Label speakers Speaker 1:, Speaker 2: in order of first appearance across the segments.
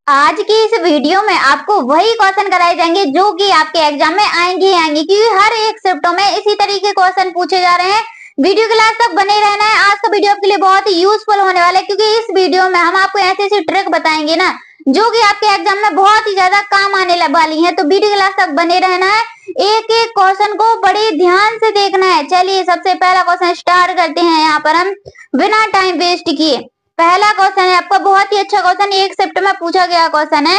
Speaker 1: आज की इस वीडियो में आपको वही क्वेश्चन कराए जाएंगे जो कि आपके एग्जाम में आएंगे ही आएंगे, क्योंकि हर एक शिफ्टों में इसी तरीके क्वेश्चन पूछे जा रहे हैं। वीडियो के लास्ट तक बने रहना है। आज का वीडियो आपके लिए बहुत ही यूजफुल होने वाला है, क्योंकि इस वीडियो में हम आपको ऐसी ऐसी ट्रिक बताएंगे ना जो कि आपके एग्जाम में बहुत ही ज्यादा काम आने वाली है। तो वीडियो के लास्ट तक बने रहना है, एक एक क्वेश्चन को बड़े ध्यान से देखना है। चलिए सबसे पहला क्वेश्चन स्टार्ट करते हैं। यहाँ पर हम बिना टाइम वेस्ट किए पहला क्वेश्चन है आपका, बहुत ही अच्छा क्वेश्चन, एक शिफ्ट में पूछा गया क्वेश्चन है।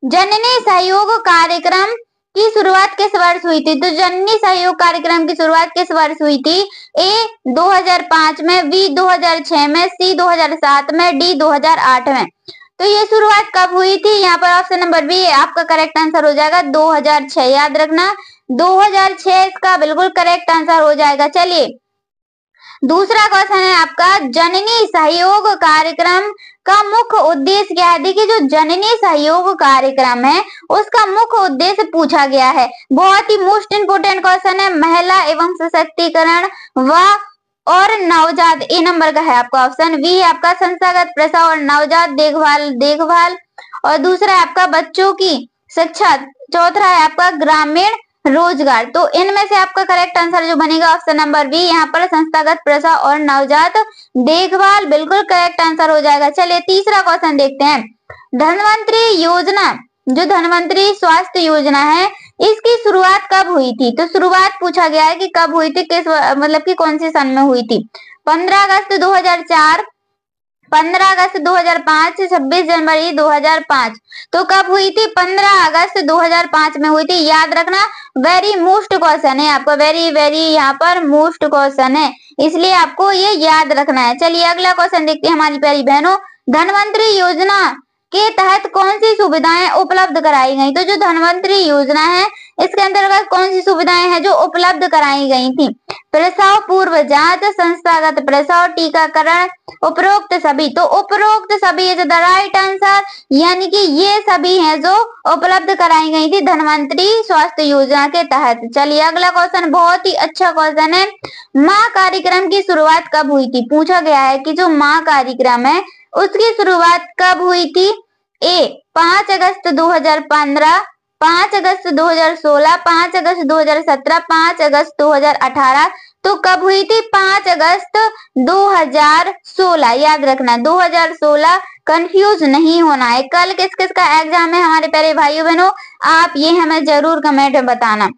Speaker 1: जननी सहयोग कार्यक्रम की शुरुआत किस वर्ष हुई थी? तो जननी सहयोग कार्यक्रम की शुरुआत किस वर्ष हुई थी? ए 2005 में, बी 2006 में, सी 2007 में, डी 2008 में। तो ये शुरुआत कब हुई थी? यहाँ पर ऑप्शन नंबर बी आपका करेक्ट आंसर हो जाएगा 2006। याद रखना 2006 इसका बिल्कुल करेक्ट आंसर हो जाएगा। चलिए दूसरा क्वेश्चन है आपका, जननी सहयोग कार्यक्रम का मुख्य उद्देश्य क्या है? देखिए जो जननी सहयोग कार्यक्रम है उसका मुख्य उद्देश्य पूछा गया है। बहुत ही मोस्ट इंपोर्टेंट क्वेश्चन है। महिला एवं सशक्तिकरण व और नवजात, ए नंबर का है आपका ऑप्शन। बी है आपका संस्थागत प्रसव और नवजात देखभाल और दूसरा है आपका बच्चों की शिक्षा, चौथा है आपका ग्रामीण रोजगार। तो इनमें से आपका करेक्ट आंसर जो बनेगा ऑप्शन नंबर बी, यहाँ पर संस्थागत प्रसव और नवजात देखभाल बिल्कुल करेक्ट आंसर हो जाएगा। चलिए तीसरा क्वेश्चन देखते हैं। धनवंतरी योजना, जो धनवंतरी स्वास्थ्य योजना है, इसकी शुरुआत कब हुई थी? तो शुरुआत पूछा गया है कि कब हुई थी, किस मतलब कि कौन से सन में हुई थी? 15 अगस्त 2004, 15 अगस्त 2005, 26 जनवरी 2005। तो कब हुई थी? 15 अगस्त 2005 में हुई थी। याद रखना वेरी मोस्ट क्वेश्चन है आपका, वेरी यहाँ पर मोस्ट क्वेश्चन है, इसलिए आपको ये याद रखना है। चलिए अगला क्वेश्चन देखते हैं हमारी प्यारी बहनों। धनवंतरी योजना के तहत कौन सी सुविधाएं उपलब्ध कराई गई? तो जो धनवंतरी योजना है इसके अंतर्गत कौन सी सुविधाएं हैं जो उपलब्ध कराई गई थी? प्रसव पूर्व जांच, संस्थागत प्रसव, टीकाकरण, उपरोक्त सभी। तो उपरोक्त सभी इज द राइट आंसर, यानी कि ये सभी हैं जो उपलब्ध कराई गई थी धनवंतरी स्वास्थ्य योजना के तहत। चलिए अगला क्वेश्चन बहुत ही अच्छा क्वेश्चन है। माँ कार्यक्रम की शुरुआत कब हुई थी? पूछा गया है कि जो माँ कार्यक्रम है उसकी शुरुआत कब हुई थी? ए 5 अगस्त 2015, 5 अगस्त 2016, 5 अगस्त 2017, 5 अगस्त 2018। तो कब हुई थी? 5 अगस्त 2016। याद रखना 2016, कंफ्यूज नहीं होना है। कल किस किस का एग्जाम है हमारे प्यारे भाइयों बहनों, आप ये हमें जरूर कमेंट में बताना।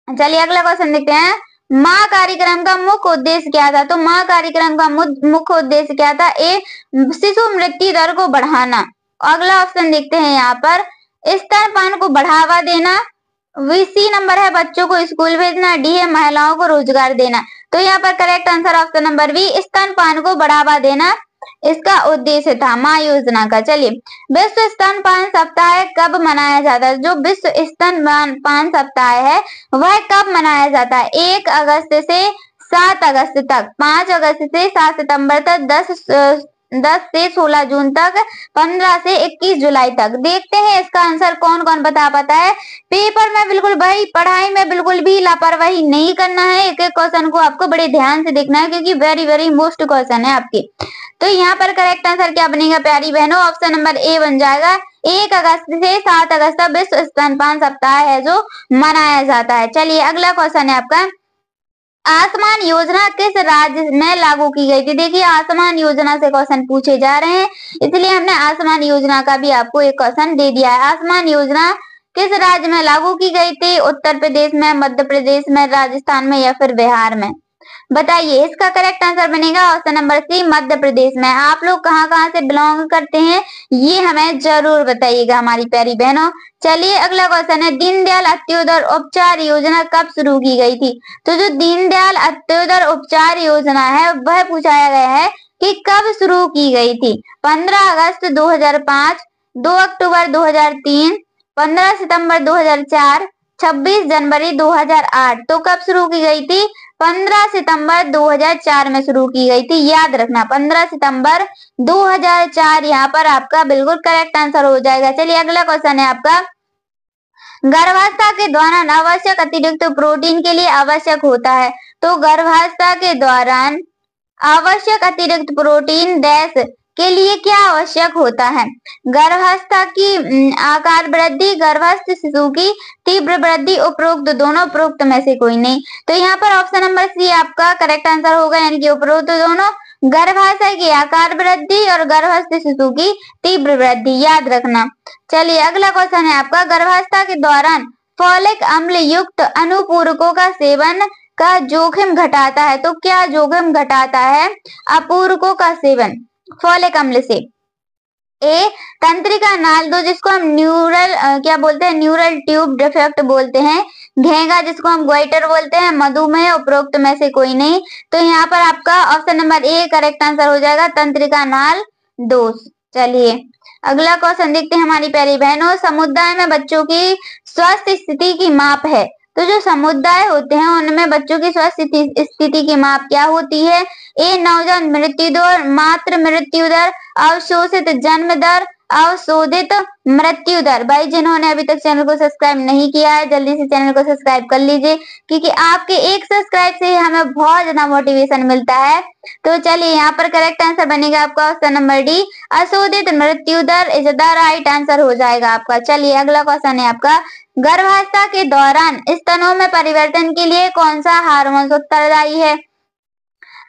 Speaker 1: चलिए अगला क्वेश्चन देखते हैं। माँ कार्यक्रम का मुख्य उद्देश्य क्या था? तो माँ कार्यक्रम का मुख्य उद्देश्य क्या था? ए शिशु मृत्यु दर को बढ़ाना। अगला ऑप्शन देखते हैं यहाँ पर, स्तनपान को बढ़ावा देना। सी नंबर है बच्चों को स्कूल भेजना। डी है महिलाओं को रोजगार देना। तो यहाँ पर correct answer option number B, स्तनपान को बढ़ावा देना इसका उद्देश्य था माँ योजना का। चलिए विश्व स्तनपान सप्ताह कब मनाया जाता है? जो विश्व स्तनपान सप्ताह है वह कब मनाया जाता है? 1 अगस्त से 7 अगस्त तक, 5 अगस्त से 7 सितंबर तक, 10 से 16 जून तक, 15 से 21 जुलाई तक। देखते हैं इसका आंसर कौन कौन बता पाता है। पेपर में बिल्कुल भाई पढ़ाई में बिल्कुल भी लापरवाही नहीं करना है। एक एक क्वेश्चन को आपको बड़े ध्यान से देखना है, क्योंकि वेरी मोस्ट क्वेश्चन है आपके। तो यहाँ पर करेक्ट आंसर क्या बनेगा प्यारी बहनों? ऑप्शन नंबर ए बन जाएगा। 1 अगस्त से 7 अगस्त तक विश्व स्तनपान सप्ताह है जो मनाया जाता है। चलिए अगला क्वेश्चन है आपका, आसमान योजना किस राज्य में लागू की गई थी? देखिए आसमान योजना से क्वेश्चन पूछे जा रहे हैं, इसलिए हमने आसमान योजना का भी आपको एक क्वेश्चन दे दिया है। आसमान योजना किस राज्य में लागू की गई थी? उत्तर प्रदेश में, मध्य प्रदेश में, राजस्थान में या फिर बिहार में? बताइए इसका करेक्ट आंसर बनेगा ऑप्शन नंबर सी, मध्य प्रदेश में। आप लोग कहाँ से बिलोंग करते हैं ये हमें जरूर बताइएगा हमारी प्यारी बहनों। चलिए अगला क्वेश्चन है, दीनदयाल अंत्योदय उपचार योजना कब शुरू की गई थी? तो जो दीनदयाल अंत्योदय उपचार योजना है वह पूछाया गया है कि कब शुरू की गई थी? 15 अगस्त 2005, 2 अक्टूबर 2003, 15 सितंबर 2004, 26 जनवरी 2008। तो कब शुरू की गई थी? 15 सितंबर 2004 में शुरू की गई थी। याद रखना 15 सितंबर 2004 यहाँ पर आपका बिल्कुल करेक्ट आंसर हो जाएगा। चलिए अगला क्वेश्चन है आपका, गर्भावस्था के दौरान आवश्यक अतिरिक्त प्रोटीन के लिए आवश्यक होता है। तो गर्भावस्था के दौरान आवश्यक अतिरिक्त प्रोटीन डैश के लिए क्या आवश्यक होता है? गर्भावस्था की आकार वृद्धि, गर्भस्थ शिशु की तीव्र वृद्धि, उपरोक्त दोनों, उपरोक्त में से कोई नहीं। तो यहाँ पर ऑप्शन नंबर सी आपका करेक्ट आंसर होगा, यानी कि उपरोक्त दोनों। गर्भाशय की आकार वृद्धि और गर्भस्थ शिशु की तीव्र वृद्धि, याद रखना। चलिए अगला क्वेश्चन है आपका, गर्भावस्था के दौरान फोलिक अम्ल युक्त अनुपूरकों का सेवन का जोखिम घटाता है। तो क्या जोखिम घटाता है अपूरकों का सेवन फोलिक अम्ल से? ए तंत्रिका नाल, दो जिसको हम न्यूरल क्या बोलते हैं, न्यूरल ट्यूब डिफेक्ट बोलते हैं, घेंगा जिसको हम गोइटर बोलते हैं, मधुमेह, उपरोक्त में से कोई नहीं। तो यहाँ पर आपका option number A correct answer हो जाएगा, तंत्रिका नाल दोष। चलिए अगला क्वेश्चन देखते हैं हमारी प्यारी बहनों, समुदाय में बच्चों की स्वास्थ्य स्थिति की माप है। तो जो समुदाय होते हैं उनमें बच्चों की स्वास्थ्य स्थिति की माप क्या होती है? ए नवजात मृत्यु दर, मातृ मृत्यु दर, अवशोषित जन्म दर, अवशोधित मृत्यु दर। भाई जिन्होंने अभी तक चैनल को सब्सक्राइब नहीं किया है जल्दी से चैनल को सब्सक्राइब कर लीजिए, क्योंकि आपके एक सब्सक्राइब से हमें बहुत ज्यादा मोटिवेशन मिलता है। तो चलिए यहाँ पर करेक्ट आंसर बनेगा आपका ऑप्शन नंबर डी, अशोधित मृत्यु दर इज द राइट आंसर हो जाएगा आपका। चलिए अगला क्वेश्चन है आपका, गर्भावस्था के दौरान स्तनों में परिवर्तन के लिए कौन सा हार्मोन उत्तरदायी है?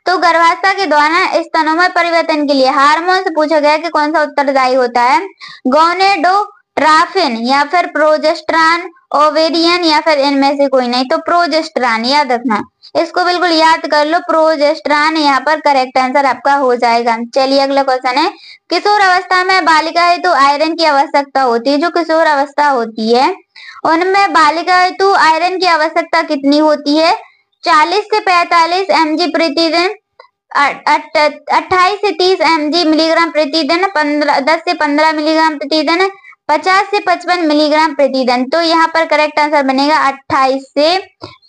Speaker 1: तो गर्भावस्था के दौरान स्तनों में परिवर्तन के लिए हार्मोन से पूछा गया कि कौन सा उत्तरदायी होता है? गोनेडोट्राफिन या फिर प्रोजेस्टेरॉन, ओवेरियन या फिर इनमें से कोई नहीं। तो प्रोजेस्टेरॉन, याद रखना, इसको बिल्कुल याद कर लो, प्रोजेस्टेरॉन यहाँ पर करेक्ट आंसर आपका हो जाएगा। चलिए अगला क्वेश्चन है, किशोर अवस्था में बालिका हेतु आयरन की आवश्यकता होती है। जो किशोर अवस्था होती है उनमें बालिका हेतु आयरन की आवश्यकता कितनी होती है? 40 से 45 mg प्रतिदिन, 28 से 30 mg मिलीग्राम प्रतिदिन, 10 से 15 मिलीग्राम प्रतिदिन, 50 से 55 मिलीग्राम प्रतिदिन। तो यहाँ पर करेक्ट आंसर बनेगा 28 से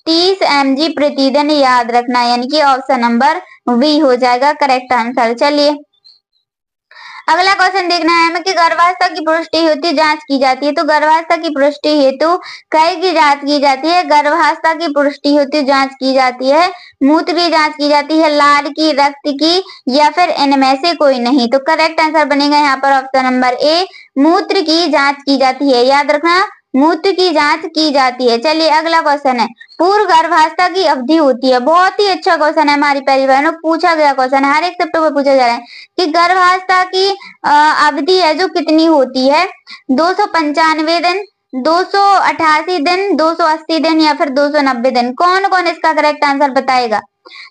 Speaker 1: 30 mg प्रतिदिन, याद रखना, यानी कि ऑप्शन नंबर बी हो जाएगा करेक्ट आंसर। चलिए अगला क्वेश्चन देखना है हमें कि गर्भावस्था की पुष्टि हेतु जांच की जाती है। तो गर्भावस्था की पुष्टि हेतु कई की जांच की जाती है? गर्भावस्था की पुष्टि हेतु जांच की जाती है मूत्र की जांच की जाती है, लार की, रक्त की, या फिर इनमें से कोई नहीं। तो करेक्ट आंसर बनेगा यहाँ पर ऑप्शन नंबर ए, मूत्र की जांच की जाती है, याद रखना, मूत्र की जांच की जाती है। चलिए अगला क्वेश्चन है, पूर्व गर्भावस्था की अवधि होती है। बहुत ही अच्छा क्वेश्चन है हमारी प्यारी बहनों, पूछा गया क्वेश्चन है, हर एक चैप्टर में पूछा जा रहा है कि गर्भावस्था की अवधि है जो कितनी होती है? 295 दिन, 288 दिन, 280 दिन या फिर 290 दिन। कौन कौन इसका करेक्ट आंसर बताएगा?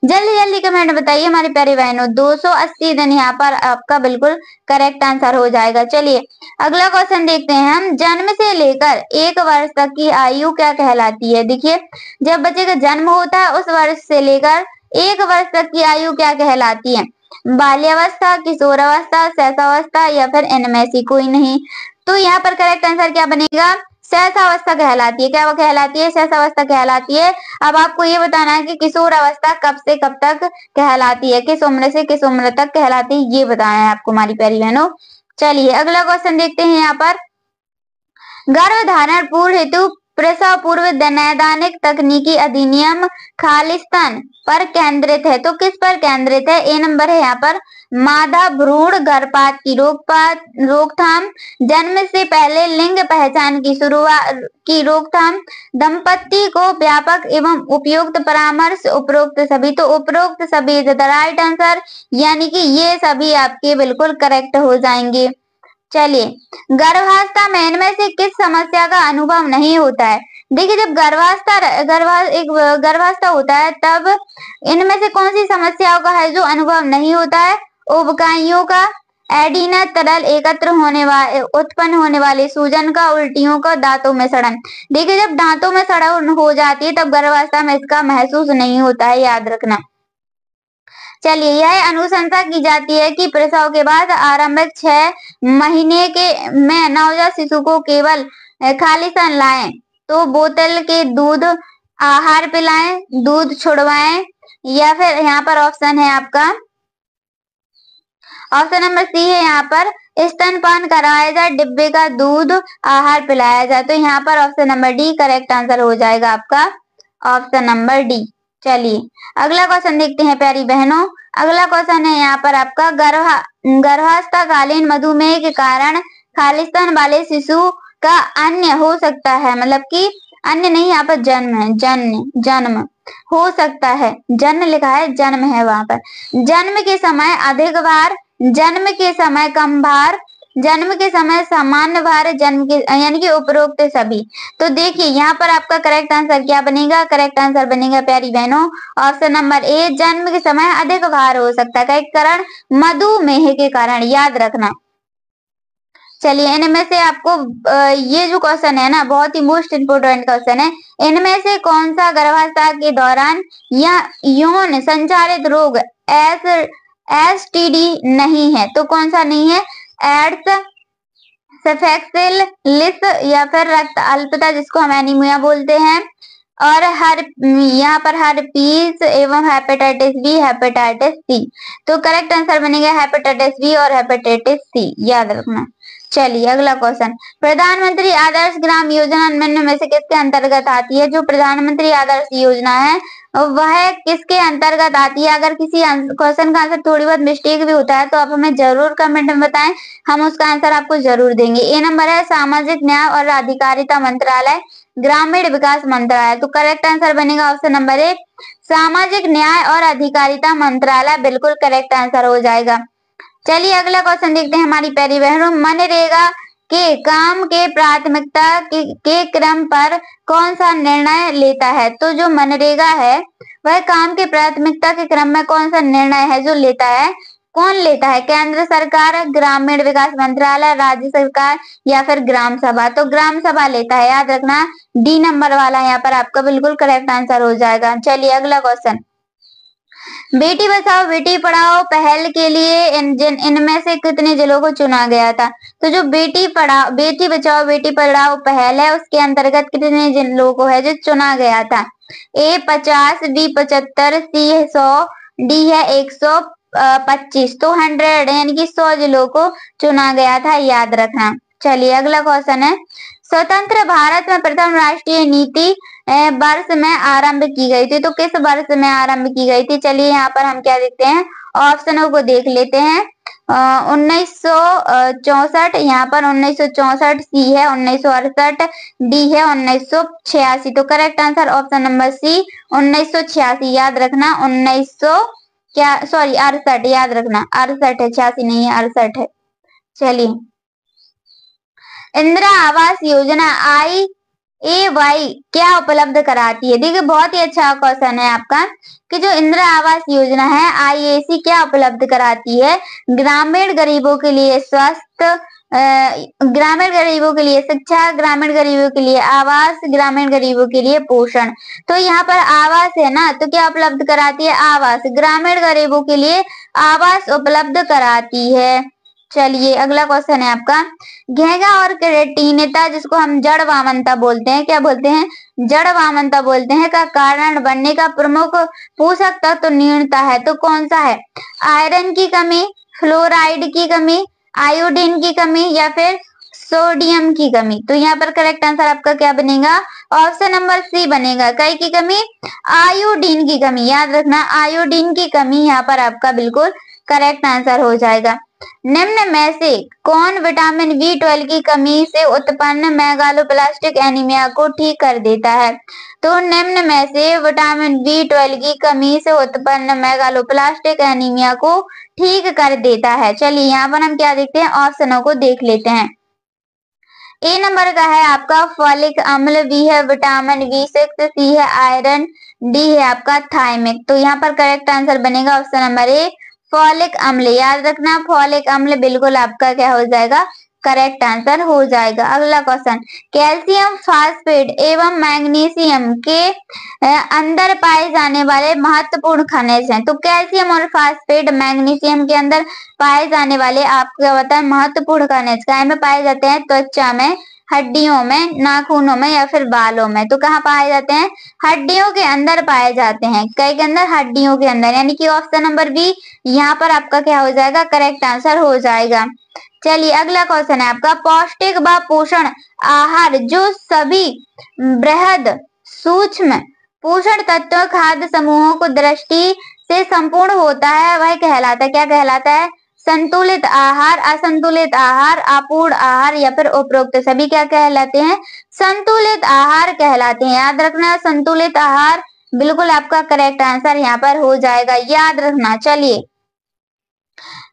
Speaker 1: जल्दी जल्दी कमेंट बताइए हमारी प्यारी बहनों। 280 दिन यहाँ पर आपका बिल्कुल करेक्ट आंसर हो जाएगा। चलिए अगला क्वेश्चन देखते हैं हम, जन्म से लेकर 1 वर्ष तक की आयु क्या कहलाती है? देखिए जब बच्चे का जन्म होता है उस वर्ष से लेकर 1 वर्ष तक की आयु क्या कहलाती है? बाल्यावस्था, किशोरावस्था, शैशवावस्था या फिर इनमें से कोई नहीं। तो यहाँ पर करेक्ट आंसर क्या बनेगा? शैशवावस्था कहलाती है। क्या वो कहलाती है? शैशवावस्था कहलाती है। अब आपको ये बताना है कि किशोर अवस्था कब से कब तक कहलाती है, किस उम्र से किस उम्र तक कहलाती है, ये बताना है आपको हमारी प्यारी बहनों। चलिए अगला क्वेश्चन देखते हैं यहाँ पर, गर्भधारण पूर्व हेतु प्रसव पूर्व नैदानिक तकनीकी अधिनियम खालिस्तान पर केंद्रित है। तो किस पर केंद्रित है? ए नंबर है यहाँ पर, मादा भ्रूण गर्भपात की रोकथाम, जन्म से पहले लिंग पहचान की शुरुआत की रोकथाम, दंपति को व्यापक एवं उपयुक्त परामर्श, उपरोक्त सभी। तो उपरोक्त सभी इज द राइट आंसर, यानी कि ये सभी आपके बिल्कुल करेक्ट हो जाएंगे। चलिए गर्भावस्था में इनमें से किस समस्या का अनुभव नहीं होता है? देखिए जब गर्भावस्था होता है तब इनमें से कौन सी समस्याओं का है जो अनुभव नहीं होता है? उबकाइयों का, एडीना तरल एकत्र होने वाले उत्पन्न होने वाले सूजन का, उल्टियों का, दांतों में सड़न। देखिए जब दांतों में सड़न हो जाती है तब गर्भावस्था में इसका महसूस नहीं होता है, याद रखना। चलिए यह अनुशंसा की जाती है कि प्रसव के बाद आरंभिक 6 महीने के में नवजात शिशु को केवल खाली स्तन लाएं। तो बोतल के दूध आहार पिलाएं, दूध छुड़वाएं, या फिर यहाँ पर ऑप्शन है आपका ऑप्शन नंबर सी है यहाँ पर, स्तनपान कराया जाए, डिब्बे का दूध आहार पिलाया जाए। तो यहाँ पर option number D correct answer हो जाएगा आपका, ऑप्शन नंबर डी। चलिए अगला क्वेश्चन देखते हैं प्यारी बहनों। अगला क्वेश्चन है यहाँ पर आपका, गर्भावस्थाकालीन मधुमेह के कारण खालिस्तान वाले शिशु का अन्य हो सकता है, मतलब कि अन्य नहीं, यहाँ पर जन्म है, जन्म हो सकता है, जन्म लिखा है, जन्म है वहां पर। जन्म के समय अधिक भार, जन्म के समय कम भार, जन्म के समय सामान्य भार, जन्म के यानी कि उपरोक्त सभी। तो देखिए यहाँ पर आपका करेक्ट आंसर क्या बनेगा? करेक्ट आंसर बनेगा प्यारी बहनों ऑप्शन नंबर ए, जन्म के समय अधिक भार हो सकता है, कारण मधुमेह के कारण, याद रखना। चलिए इनमें से आपको ये जो क्वेश्चन है ना बहुत ही मोस्ट इम्पोर्टेंट क्वेश्चन है, इनमें से कौन सा गर्भावस्था के दौरान या यौन संचारित रोग एसटीडी नहीं है? तो कौन सा नहीं है? एड्स, सिफिलिस या फिर रक्त अल्पता जिसको हम एनीमिया बोलते हैं, और यहाँ पर हर्पीस एवं हेपेटाइटिस बी, हेपेटाइटिस सी। तो करेक्ट आंसर बनेगा हेपेटाइटिस बी और हेपेटाइटिस सी, याद रखना। चलिए अगला क्वेश्चन, प्रधानमंत्री आदर्श ग्राम योजना निम्न में से किसके अंतर्गत आती है? जो प्रधानमंत्री आदर्श योजना है वह किसके अंतर्गत आती है? अगर किसी क्वेश्चन का आंसर थोड़ी बहुत मिस्टेक भी होता है तो आप हमें जरूर कमेंट में बताएं, हम उसका आंसर आपको जरूर देंगे। ए नंबर है सामाजिक न्याय और अधिकारिता मंत्रालय, ग्रामीण विकास मंत्रालय। तो करेक्ट आंसर बनेगा ऑप्शन नंबर ए, सामाजिक न्याय और अधिकारिता मंत्रालय, बिल्कुल करेक्ट आंसर हो जाएगा। चलिए अगला क्वेश्चन देखते हैं हमारी प्यारी बहनों, मनरेगा के काम के प्राथमिकता के क्रम पर कौन सा निर्णय लेता है? तो जो मनरेगा है वह काम के प्राथमिकता के क्रम में कौन सा निर्णय है जो लेता है? कौन लेता है? केंद्र सरकार, ग्रामीण विकास मंत्रालय, राज्य सरकार या फिर ग्राम सभा? तो ग्राम सभा लेता है, याद रखना, डी नंबर वाला यहाँ पर आपका बिल्कुल करेक्ट आंसर हो जाएगा। चलिए अगला क्वेश्चन, बेटी बचाओ बेटी पढ़ाओ पहल के लिए इनमें से कितने जिलों को चुना गया था? तो जो बेटी बचाओ बेटी पढ़ाओ पहल है उसके अंतर्गत कितने जिलों को है जो चुना गया था? ए 50, बी 75, सी है 100, डी है 125। तो 100 यानी कि 100 जिलों को चुना गया था, याद रखना। चलिए अगला क्वेश्चन है, स्वतंत्र भारत में प्रथम राष्ट्रीय नीति वर्ष में आरंभ की गई थी? तो किस वर्ष में आरंभ की गई थी? चलिए यहाँ पर हम क्या देखते हैं, ऑप्शनों को देख लेते हैं। 1964, यहाँ पर 1964, सी है 1968, डी है 1986। तो correct answer option number C 1986, याद रखना। 68, याद रखना, 68 है, 86 नहीं है, 68 है। चलिए इंदिरा आवास योजना IAY क्या उपलब्ध कराती है? देखिए बहुत ही अच्छा क्वेश्चन है आपका कि जो इंदिरा आवास योजना है IAC क्या उपलब्ध कराती है? ग्रामीण गरीबों के लिए स्वास्थ्य, ग्रामीण गरीबों के लिए शिक्षा, ग्रामीण गरीबों के लिए आवास, ग्रामीण गरीबों के लिए पोषण। तो यहाँ पर आवास है ना, तो क्या उपलब्ध कराती है? आवास, ग्रामीण गरीबों के लिए आवास उपलब्ध कराती है। चलिए अगला क्वेश्चन है आपका, घेंघा और केराटिनता जिसको हम जड़ वामनता बोलते हैं, क्या बोलते हैं? जड़ वामनता बोलते हैं, का कारण बनने का प्रमुख पोषक तत्व न्यूनता है। तो कौन सा है? आयरन की कमी, फ्लोराइड की कमी, आयोडीन की कमी या फिर सोडियम की कमी? तो यहाँ पर करेक्ट आंसर आपका क्या बनेगा? ऑप्शन नंबर सी बनेगा, कई की कमी? आयोडीन की कमी, याद रखना, आयोडीन की कमी यहाँ पर आपका बिल्कुल करेक्ट आंसर हो जाएगा। निम्न में से कौन विटामिन B12 की कमी से उत्पन्न मेगालोप्लास्टिक एनीमिया को ठीक कर देता है? तो निम्न में से विटामिन B12 की कमी से उत्पन्न मेगालोप्लास्टिक एनीमिया को ठीक कर देता है। चलिए यहाँ पर हम क्या देखते हैं, ऑप्शनों को देख लेते हैं। ए नंबर का है आपका फॉलिक अम्ल, बी है विटामिन B6, सी है आयरन, डी है आपका थायमिक। तो यहाँ पर करेक्ट आंसर बनेगा ऑप्शन नंबर ए, फॉलिक अम्ल, याद रखना, फॉलिक अम्ल बिल्कुल आपका क्या हो जाएगा? करेक्ट आंसर हो जाएगा। अगला क्वेश्चन, कैल्शियम फास्फेट एवं मैग्नीशियम के अंदर पाए जाने वाले महत्वपूर्ण खनिज हैं। तो कैल्शियम और फास्फेट मैग्नीशियम के अंदर पाए जाने वाले आपको बताएं महत्वपूर्ण खनिज क्या में पाए जाते हैं? त्वचा में, हड्डियों में, नाखूनों में या फिर बालों में? तो कहाँ पाए जाते हैं? हड्डियों के अंदर पाए जाते हैं, कई के अंदर? हड्डियों के अंदर, यानी कि ऑप्शन नंबर बी यहाँ पर आपका क्या हो जाएगा? करेक्ट आंसर हो जाएगा। चलिए अगला क्वेश्चन है आपका, पौष्टिक व पोषण आहार जो सभी बृहद सूक्ष्म पोषण तत्व खाद्य समूहों को दृष्टि से संपूर्ण होता है वह कहलाता है, क्या कहलाता है? संतुलित आहार, असंतुलित आहार, अपूर्ण आहार या फिर उपरोक्त सभी क्या कहलाते हैं? संतुलित आहार कहलाते हैं। याद रखना, संतुलित आहार बिल्कुल आपका करेक्ट आंसर यहाँ पर हो जाएगा, याद रखना। चलिए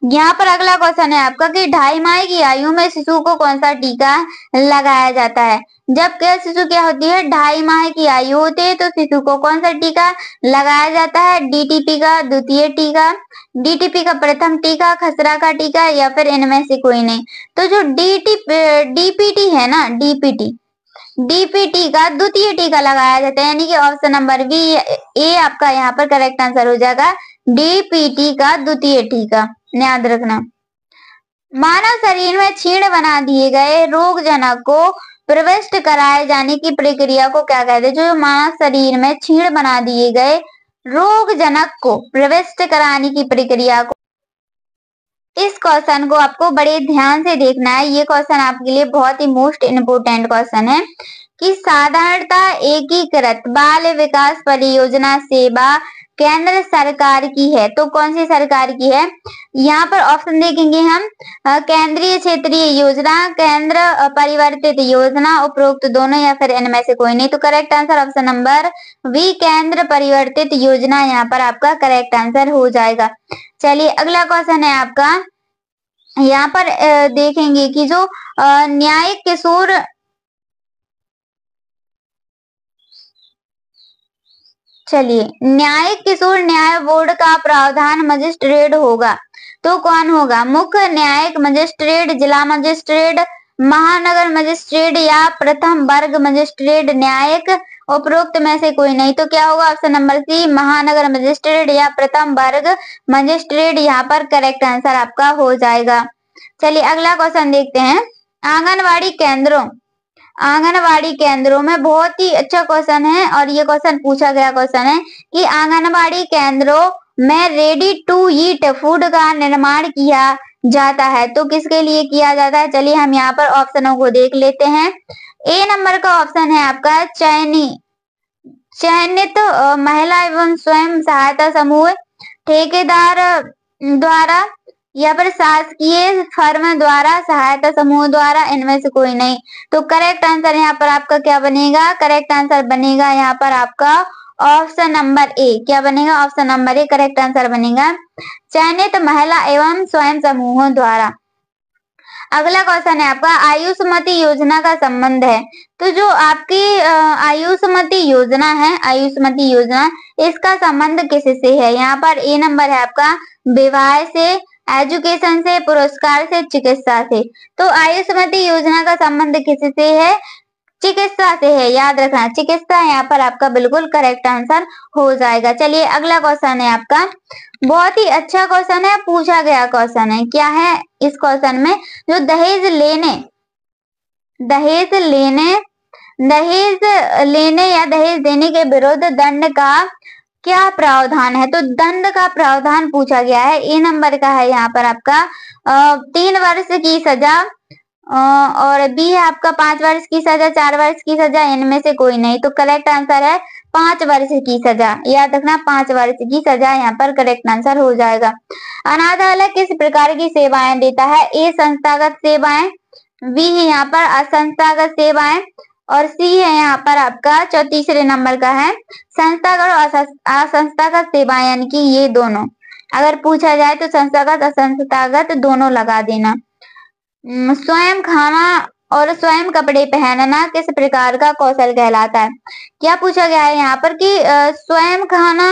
Speaker 1: यहाँ पर अगला क्वेश्चन है आपका कि 2.5 माह की आयु में शिशु को कौन सा टीका लगाया जाता है? जब क्या शिशु क्या होती है, 2.5 माह की आयु होती है, तो शिशु को कौन सा टीका लगाया जाता है? डीटीपी का द्वितीय टीका, डीटीपी का प्रथम टीका, खसरा का टीका या फिर इनमें से कोई नहीं। तो जो डीपीटी है ना, डीपीटी का द्वितीय टीका लगाया जाता है, यानी कि ऑप्शन नंबर बी ए आपका यहाँ पर करेक्ट आंसर हो जाएगा, डीपीटी का द्वितीय टीका। याद रखना, मानव शरीर में छीण बना दिए गए रोगजनक को प्रविष्ट कराए जाने की प्रक्रिया को क्या कहते हैं? जो मानव शरीर में छीण बना दिए गए रोगजनक को प्रविष्ट कराने की प्रक्रिया को, इस क्वेश्चन को आपको बड़े ध्यान से देखना है। ये क्वेश्चन आपके लिए बहुत ही मोस्ट इम्पोर्टेंट क्वेश्चन है कि साधारणतः एकीकृत बाल विकास परियोजना सेवा केंद्र सरकार की है, तो कौन सी सरकार की है? यहाँ पर ऑप्शन देखेंगे हम, केंद्रीय क्षेत्रीय योजना, केंद्र परिवर्तित योजना, उपरोक्त दोनों या फिर इनमें से कोई नहीं। तो correct answer option number B केंद्र परिवर्तित योजना यहाँ पर आपका करेक्ट आंसर हो जाएगा। चलिए अगला क्वेश्चन है आपका, यहाँ पर देखेंगे कि जो न्यायिक किशोर न्यायिक किशोर न्याय बोर्ड का प्रावधान मजिस्ट्रेट होगा, तो कौन होगा? मुख्य न्यायिक मजिस्ट्रेट, जिला मजिस्ट्रेट, महानगर मजिस्ट्रेट या प्रथम वर्ग मजिस्ट्रेट न्यायिक, उपरोक्त में से कोई नहीं। तो क्या होगा? ऑप्शन नंबर सी महानगर मजिस्ट्रेट या प्रथम वर्ग मजिस्ट्रेट यहाँ पर करेक्ट आंसर आपका हो जाएगा। चलिए अगला क्वेश्चन देखते हैं। आंगनवाड़ी केंद्रों में बहुत ही अच्छा क्वेश्चन है और ये क्वेश्चन पूछा गया क्वेश्चन है कि आंगनवाड़ी केंद्रों में रेडी टू ईट फूड का निर्माण किया जाता है, तो किसके लिए किया जाता है? चलिए हम यहाँ पर ऑप्शनों को देख लेते हैं। ए नंबर का ऑप्शन है आपका चयनित महिला एवं स्वयं सहायता समूह, ठेकेदार द्वारा या फिर शासकीय फर्म द्वारा, सहायता समूह द्वारा, इनमें से कोई नहीं। तो करेक्ट आंसर यहाँ पर आपका क्या बनेगा? करेक्ट आंसर बनेगा यहाँ पर आपका ऑप्शन नंबर ए। क्या बनेगा? Option number A correct answer बनेगा, चयनित महिला एवं स्वयं समूहों द्वारा। अगला क्वेश्चन है आपका, आयुष्मती योजना का संबंध है, तो जो आपकी आयुष्मती योजना है, आयुष्मती योजना, इसका संबंध किससे है? यहाँ पर ए नंबर है आपका विवाह से, एजुकेशन से, पुरस्कार से, चिकित्सा से। तो आयुष्मती योजना का संबंध किससे है? चिकित्सा से है, याद रखना, चिकित्सा यहाँ पर आपका बिल्कुल करेक्ट आंसर हो जाएगा। चलिए अगला क्वेश्चन है आपका, बहुत ही अच्छा क्वेश्चन है, पूछा गया क्वेश्चन है। क्या है इस क्वेश्चन में? जो दहेज लेने या दहेज देने के विरुद्ध दंड का क्या प्रावधान है? तो दंड का प्रावधान पूछा गया है। ए नंबर का है यहाँ पर आपका 3 वर्ष की सजा, और बी है आपका 5 वर्ष की सजा, 4 वर्ष की सजा, इनमें से कोई नहीं। तो करेक्ट आंसर है 5 वर्ष की सजा, याद रखना 5 वर्ष की सजा यहाँ पर करेक्ट आंसर हो जाएगा। अनाथालय किस प्रकार की सेवाएं देता है? ए संस्थागत सेवाएं, बी है यहाँ पर असंस्थागत सेवाएं, और सी है यहाँ पर आपका तीसरे नंबर का है संस्थागत और असंस्थागत सेवाएं, यानी कि ये दोनों अगर पूछा जाए तो संस्थागत असंस्थागत दोनों लगा देना। स्वयं खाना और स्वयं कपड़े पहनना किस प्रकार का कौशल कहलाता है? क्या पूछा गया है यहाँ पर कि स्वयं खाना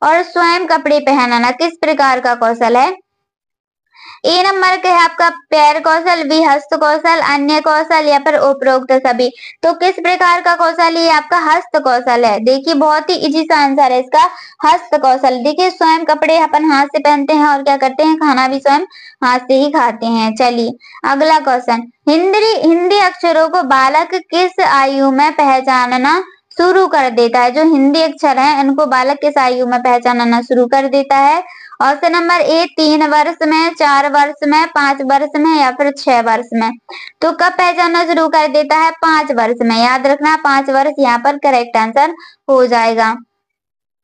Speaker 1: और स्वयं कपड़े पहनना किस प्रकार का कौशल है? ए नंबर का है आपका पैर कौशल, बी हस्त कौशल, अन्य कौशल या फिर उपरोक्त सभी। तो किस प्रकार का कौशल? ये आपका हस्त कौशल है। देखिए बहुत ही इजी सा आंसर है इसका, हस्त कौशल। देखिए स्वयं कपड़े अपन हाथ से पहनते हैं और क्या करते हैं, खाना भी स्वयं हाथ से ही खाते हैं। चलिए अगला क्वेश्चन, हिंदी अक्षरों को बालक किस आयु में पहचानना शुरू कर देता है? जो हिंदी अक्षर है इनको बालक किस आयु में पहचानना शुरू कर देता है? ऑप्शन नंबर ए 3 वर्ष में, 4 वर्ष में, 5 वर्ष में या फिर 6 वर्ष में। तो कब पहचानना शुरू कर देता है? 5 वर्ष में, याद रखना 5 वर्ष यहाँ पर करेक्ट आंसर हो जाएगा।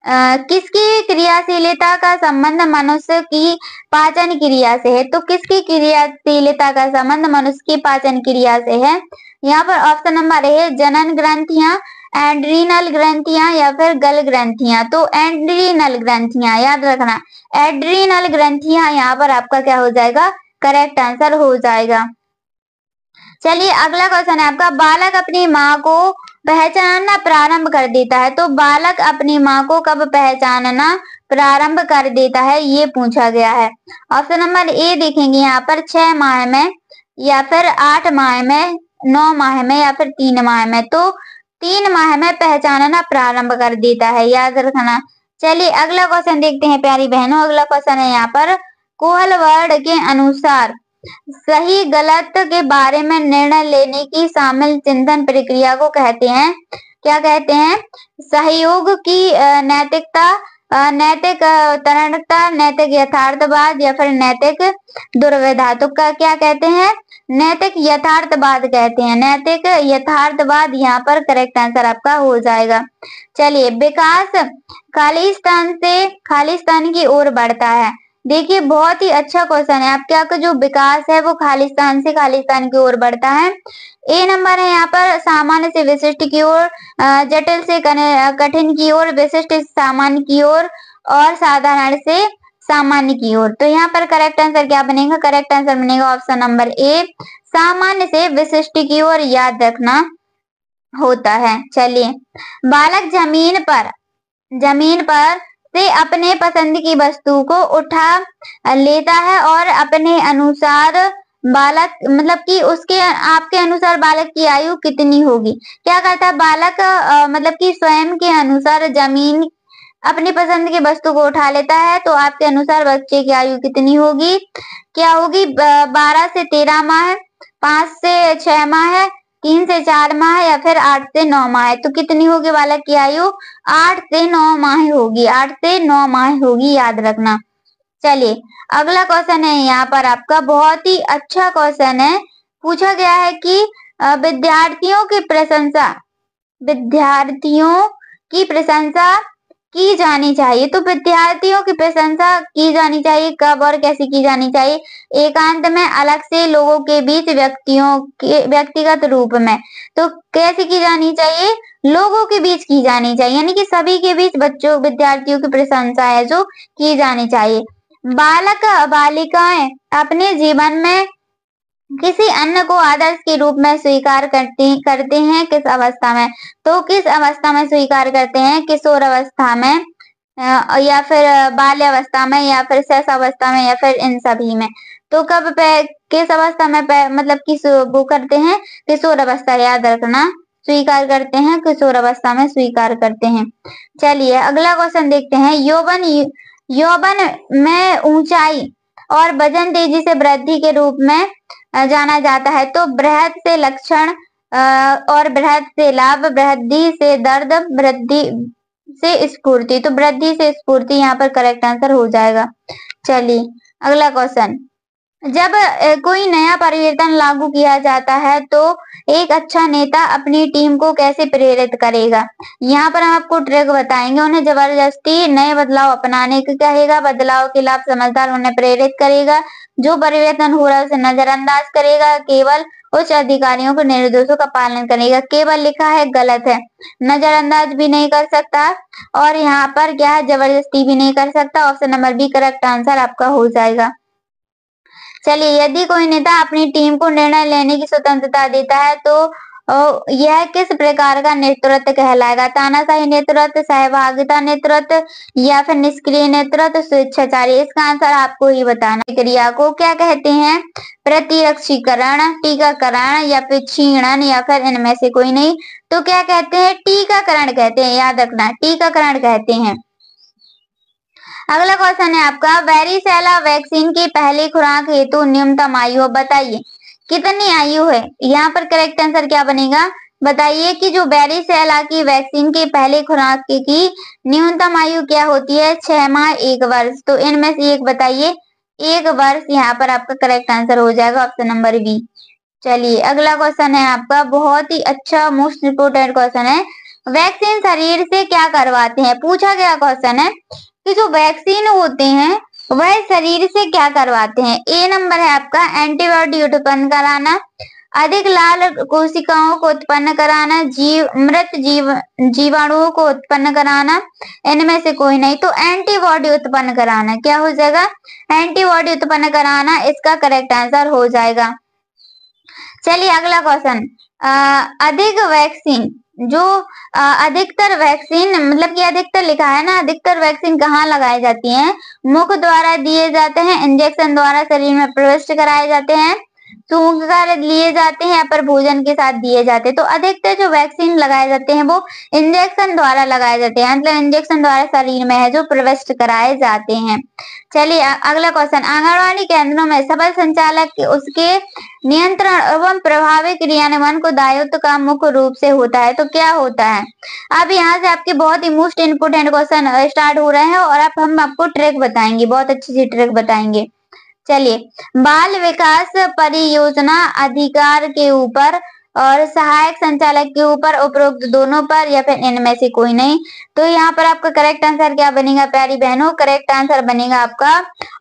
Speaker 1: किसकी क्रियाशीलता का संबंध मनुष्य की पाचन क्रिया से है? तो किसकी क्रियाशीलता का संबंध मनुष्य की पाचन क्रिया से है? यहाँ पर ऑप्शन नंबर ए है जनन ग्रंथियां, एड्रीनल ग्रंथियां या फिर गल ग्रंथियां। तो एड्रीनल ग्रंथियां याद रखना, एड्रीनल ग्रंथियां यहाँ पर आपका क्या हो जाएगा? करेक्ट आंसर हो जाएगा। चलिए अगला क्वेश्चन है आपका, बालक अपनी माँ को पहचानना प्रारंभ कर देता है। तो बालक अपनी माँ को कब पहचानना प्रारंभ कर देता है, ये पूछा गया है। ऑप्शन नंबर ए देखेंगे यहाँ पर 6 माह में, या फिर 8 माह में, 9 माह में, या फिर 3 माह में। तो 3 माह में पहचानना प्रारंभ कर देता है, याद रखना। चलिए अगला क्वेश्चन देखते हैं प्यारी बहनों। अगला क्वेश्चन है यहाँ पर, कोहलवर्ड के अनुसार सही गलत के बारे में निर्णय लेने की शामिल चिंतन प्रक्रिया को कहते हैं, क्या कहते हैं? सहयोग की नैतिकता, नैतिक तरणता, नैतिक यथार्थवाद या फिर नैतिक दुर्विधा। तो क्या कहते हैं? नैतिक यथार्थवाद कहते हैं, नैतिक यथार्थवाद यहाँ पर करेक्ट आंसर आपका हो जाएगा। चलिए विकास खालिस्तान से खालिस्तान की ओर बढ़ता है। देखिए बहुत ही अच्छा क्वेश्चन है आपका, जो विकास है वो खालिस्तान से खालिस्तान की ओर बढ़ता है। ए नंबर है यहाँ पर, सामान्य से विशिष्ट की ओर, जटिल से कठिन की ओर, विशिष्ट से सामान्य की ओर, और साधारण से सामान्य की ओर। तो यहाँ पर करेक्ट आंसर क्या बनेगा? करेक्ट आंसर बनेगा ऑप्शन नंबर ए, सामान्य से विशिष्ट की ओर, याद रखना होता है। चलिए बालक जमीन पर से अपने पसंद की वस्तु को उठा लेता है और अपने अनुसार बालक मतलब कि उसके आपके अनुसार बालक की आयु कितनी होगी? क्या कहता है बालक मतलब कि स्वयं के अनुसार जमीन अपनी पसंद की वस्तु को उठा लेता है, तो आपके अनुसार बच्चे की आयु कितनी होगी? क्या होगी? 12 से 13 माह, 5 से 6 माह, 3 से 4 माह, या फिर 8 से 9 माह। तो कितनी होगी बालक की आयु? 8 से 9 माह होगी, 8 से 9 माह होगी, याद रखना। चलिए अगला क्वेश्चन है यहाँ पर आपका, बहुत ही अच्छा क्वेश्चन है। पूछा गया है कि विद्यार्थियों की प्रशंसा की जानी चाहिए। तो विद्यार्थियों की प्रशंसा की जानी चाहिए कब और कैसे की जानी चाहिए? एकांत में, अलग से, लोगों के बीच, व्यक्तिगत रूप में। तो कैसे की जानी चाहिए? लोगों के बीच की जानी चाहिए, यानी कि सभी के बीच विद्यार्थियों की प्रशंसा है जो की जानी चाहिए। बालक बालिकाएं अपने जीवन में किसी अन्य को आदर्श के रूप में स्वीकार करते हैं किस अवस्था में? तो किस अवस्था में स्वीकार करते हैं? किशोर अवस्था में, या फिर बाल्यावस्था में, या फिर शैशवावस्था में, या फिर इन सभी में। तो किस अवस्था में मतलब कि वो करते हैं? किशोर अवस्था, याद रखना, स्वीकार करते हैं, किशोर अवस्था में स्वीकार करते हैं। चलिए अगला क्वेश्चन देखते हैं। यौवन में ऊंचाई और वजन तेजी से वृद्धि के रूप में जाना जाता है। तो बृहद से लक्षण और बृहद से लाभ, वृद्धि से दर्द, वृद्धि से स्फूर्ति। तो वृद्धि से स्फूर्ति यहाँ पर करेक्ट आंसर हो जाएगा। चलिए अगला क्वेश्चन, जब कोई नया परिवर्तन लागू किया जाता है तो एक अच्छा नेता अपनी टीम को कैसे प्रेरित करेगा? यहाँ पर हम आपको ट्रिक बताएंगे। उन्हें जबरदस्ती नए बदलाव अपनाने को कहेगा, बदलाव के लाभ समझदार उन्हें प्रेरित करेगा, जो परिवर्तन हो रहा है उसे नजरअंदाज करेगा, केवल उच्च अधिकारियों के निर्देशों का पालन करेगा। केवल लिखा है, गलत है, नजरअंदाज भी नहीं कर सकता, और यहाँ पर क्या है, जबरदस्ती भी नहीं कर सकता। Option number B correct answer आपका हो जाएगा। चलिए यदि कोई नेता अपनी टीम को निर्णय लेने की स्वतंत्रता देता है तो यह किस प्रकार का नेतृत्व कहलाएगा? तानाशाही नेतृत्व, सहभागिता नेतृत्व, या फिर निष्क्रिय नेतृत्व, स्वेच्छाचारी? इसका आंसर आपको ही बताना। क्रिया को क्या कहते हैं? प्रतिरक्षीकरण, टीकाकरण, या फिर क्षीणन, या फिर इनमें से कोई नहीं। तो क्या कहते हैं? टीकाकरण कहते हैं, याद रखना, टीकाकरण कहते हैं। अगला क्वेश्चन है आपका, वेरिसेला वैक्सीन की पहली खुराक हेतु न्यूनतम आयु बताइए, कितनी आयु है? यहाँ पर करेक्ट आंसर क्या बनेगा? बताइए कि जो वेरिसेला की वैक्सीन की पहली खुराक की न्यूनतम आयु क्या होती है? 6 माह, 1 वर्ष। तो इनमें से एक बताइए। 1 वर्ष यहाँ पर आपका करेक्ट आंसर हो जाएगा, ऑप्शन नंबर बी। चलिए अगला क्वेश्चन है आपका, बहुत ही अच्छा मोस्ट इम्पोर्टेंट क्वेश्चन है। वैक्सीन शरीर से क्या करवाते हैं? पूछा गया क्वेश्चन है कि जो वैक्सीन होते हैं वह शरीर से क्या करवाते हैं। ए नंबर है आपका एंटीबॉडी उत्पन्न कराना, अधिक लाल कोशिकाओं को उत्पन्न कराना, मृत जीवाणुओं को उत्पन्न कराना, इनमें से कोई नहीं। तो एंटीबॉडी उत्पन्न कराना क्या हो जाएगा? एंटीबॉडी उत्पन्न कराना इसका करेक्ट आंसर हो जाएगा। चलिए अगला क्वेश्चन, अधिक वैक्सीन जो अधिकतर वैक्सीन मतलब कि अधिकतर लिखा है ना, अधिकतर वैक्सीन कहाँ लगाई जाती हैं? मुख द्वारा दिए जाते हैं, इंजेक्शन द्वारा शरीर में प्रविष्ट कराए जाते हैं, सूंघकर लिए जाते हैं या फिर भोजन के साथ दिए जाते हैं। तो अधिकतर जो वैक्सीन लगाए जाते हैं वो इंजेक्शन द्वारा लगाए जाते हैं, मतलब इंजेक्शन द्वारा शरीर में है जो प्रविष्ट कराए जाते हैं। चलिए अगला क्वेश्चन, आंगनबाड़ी केंद्रों में सफल संचालक उसके नियंत्रण एवं प्रभावी क्रियान्वयन को दायित्व का मुख्य रूप से होता है। तो क्या होता है? अब यहाँ से आपके बहुत ही मोस्ट इम्पोर्टेंट क्वेश्चन स्टार्ट हो रहे हैं और अब हम आपको ट्रिक बताएंगे, बहुत अच्छी सी ट्रिक बताएंगे। चलिए, बाल विकास परियोजना अधिकार के ऊपर और सहायक संचालक के ऊपर, उपरोक्त दोनों पर या फिर इनमें से कोई नहीं। तो यहाँ पर आपका करेक्ट आंसर क्या बनेगा प्यारी बहनों? करेक्ट आंसर बनेगा आपका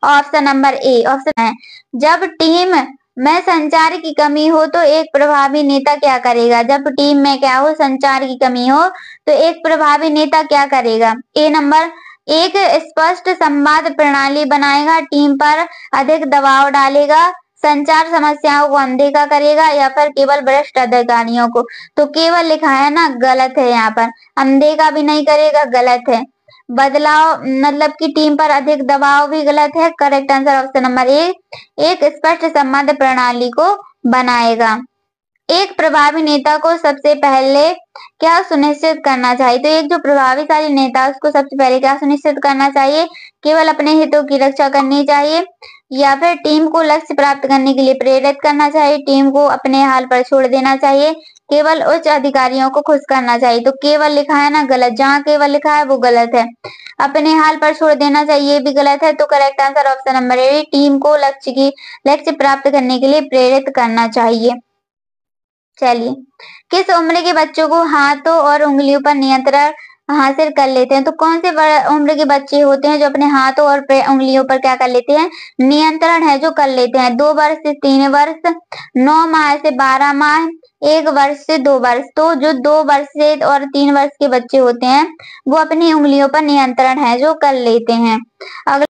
Speaker 1: ऑप्शन नंबर ए। ऑप्शन है, जब टीम में संचार की कमी हो तो एक प्रभावी नेता क्या करेगा? जब टीम में क्या हो, संचार की कमी हो तो एक प्रभावी नेता क्या करेगा? ए नंबर, एक स्पष्ट संवाद प्रणाली बनाएगा, टीम पर अधिक दबाव डालेगा, संचार समस्याओं को अनदेखा करेगा या फिर केवल वरिष्ठ अधिकारियों को। तो केवल लिखा है ना, गलत है, यहाँ पर अनदेखा भी नहीं करेगा, गलत है। बदलाव मतलब कि टीम पर अधिक दबाव भी गलत है। Correct answer option number A, एक स्पष्ट संवाद प्रणाली को बनाएगा। एक प्रभावी नेता को सबसे पहले क्या सुनिश्चित करना चाहिए? तो एक जो प्रभावशाली नेता उसको सबसे पहले क्या सुनिश्चित करना चाहिए? केवल अपने हितों की रक्षा करनी चाहिए या फिर टीम को लक्ष्य प्राप्त करने के लिए प्रेरित करना चाहिए, टीम को अपने हाल पर छोड़ देना चाहिए, केवल उच्च अधिकारियों को खुश करना चाहिए। तो केवल लिखा है ना, गलत, जहाँ केवल लिखा है वो गलत है। अपने हाल पर छोड़ देना चाहिए भी गलत है। तो correct answer option number A, team को लक्ष्य प्राप्त करने के लिए प्रेरित करना चाहिए। चलिए, किस उम्र के बच्चों को हाथों और उंगलियों पर नियंत्रण हासिल कर लेते हैं? तो कौन से उम्र के बच्चे होते हैं जो अपने हाथों और उंगलियों पर क्या कर लेते हैं? नियंत्रण है जो कर लेते हैं। 2 वर्ष से 3 वर्ष, 9 माह से 12 माह, 1 वर्ष से 2 वर्ष। तो जो 2 वर्ष से और 3 वर्ष के बच्चे होते हैं वो अपनी उंगलियों पर नियंत्रण है जो कर लेते हैं। अगला